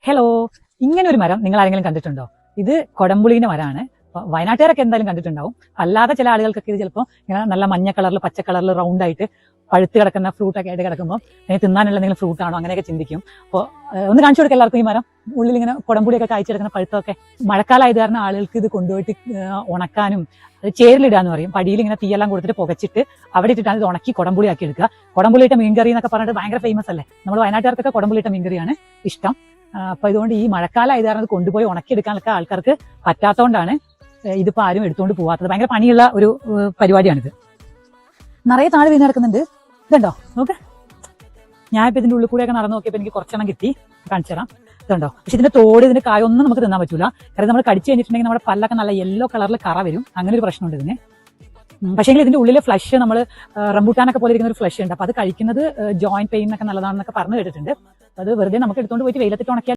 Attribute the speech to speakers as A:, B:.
A: Hello, ഇങ്ങനെ ഒരു മരം നിങ്ങൾ ആരെങ്കിലും കണ്ടിട്ടുണ്ടോ? ഇത് കൊടംപുളീന്റെ മരമാണ്. വയനാട്ടുകാരൊക്കെ എന്തായാലും കണ്ടിട്ടുണ്ടാവും. അല്ലാതെ ചില ആളുകൾക്കൊക്കെ ഇത് ചിലപ്പോൾ ഇങ്ങനെ നല്ല മഞ്ഞ കളറിൽ പച്ച കളറിൽ റൗണ്ട് ആയിട്ട് പഴുത്ത് കിടക്കുന്ന ഫ്രൂട്ടൊക്കെ ആയിട്ട് കിടക്കുമ്പോൾ തിന്നാനുള്ള എന്തെങ്കിലും ഫ്രൂട്ട് ആണോ അങ്ങനെയൊക്കെ ചിന്തിക്കും. അപ്പോൾ ഒന്ന് കാണിച്ചു കൊടുക്കുക എല്ലാവർക്കും. ഈ മരം ഉള്ളിൽ ഇങ്ങനെ കൊടംപുളിയൊക്കെ കായ്ച്ചെടുക്കുന്ന പഴുത്തൊക്കെ മഴക്കാലമായത് കാരണം ആളുകൾക്ക് ഇത് കൊണ്ടുപോയിട്ട് ഉണക്കാനും അത് ചേരിലിടാന്ന് പറയും. പടിയിൽ ഇങ്ങനെ തീയെല്ലാം കൊടുത്തിട്ട് പുകച്ചിട്ട് അവിടെ ഇട്ടിട്ടാണ് ഇത് ഉണക്കി കൊടംപുളി ആക്കി എടുക്കുക. കൊടംപുളിയിട്ട മീൻകറി എന്നൊക്കെ പറഞ്ഞിട്ട് ഭയങ്കര ഫേമസ് അല്ലേ? നമ്മൾ വയനാട്ടുകാർക്കൊക്കെ കൊടംപുളിയിട്ട മീൻകറിയാണ് ഇഷ്ടം. അപ്പൊ ഇതുകൊണ്ട് ഈ മഴക്കാലമായത് കാരണം ഇത് കൊണ്ടുപോയി ഉണക്കിയെടുക്കാനൊക്കെ ആൾക്കാർക്ക് പറ്റാത്തതുകൊണ്ടാണ് ഇതിപ്പോ ആരും എടുത്തുകൊണ്ട് പോവാത്തത്. ഭയങ്കര പണിയുള്ള ഒരു പരിപാടിയാണിത്. നിറയെ താഴെ വീണ് കിടക്കുന്നുണ്ട്. ഇതുണ്ടോ നോക്ക്. ഞാനിപ്പോ ഇതിന്റെ ഉള്ളിൽ കൂടെയൊക്കെ നടന്നു നോക്കിയപ്പോൾ എനിക്ക് കുറച്ചെണ്ണം കിട്ടി. കാണിച്ചു തരാം. ഇതുണ്ടോ? പക്ഷെ ഇതിന്റെ തോട് ഇതിന്റെ കായൊന്നും നമുക്ക് തിന്നാൻ പറ്റൂല. കാരണം നമ്മൾ കടിച്ചു കഴിഞ്ഞിട്ടുണ്ടെങ്കിൽ നമ്മുടെ പല്ലൊക്കെ നല്ല യെല്ലോ കളറിൽ കറ വരും. അങ്ങനെ ഒരു പ്രശ്നമുണ്ട് ഇതിന്. പക്ഷേ ഇതിന്റെ ഉള്ളിലെ ഫ്ലഷ് നമ്മൾ റംബൂട്ടാനൊക്കെ പോലെ ഇരിക്കുന്ന ഒരു ഫ്ലഷ് ഉണ്ട്. അപ്പൊ അത് കഴിക്കുന്നത് ജോയിന്റ് പെയിൻ ഒക്കെ നല്ലതാണെന്നൊക്കെ പറഞ്ഞു കേട്ടിട്ടുണ്ട്. അത് വെറുതെ നമുക്ക് എടുത്തുകൊണ്ട് പോയിട്ട് വെയിലത്തിട്ട് ഉണക്കിയാൽ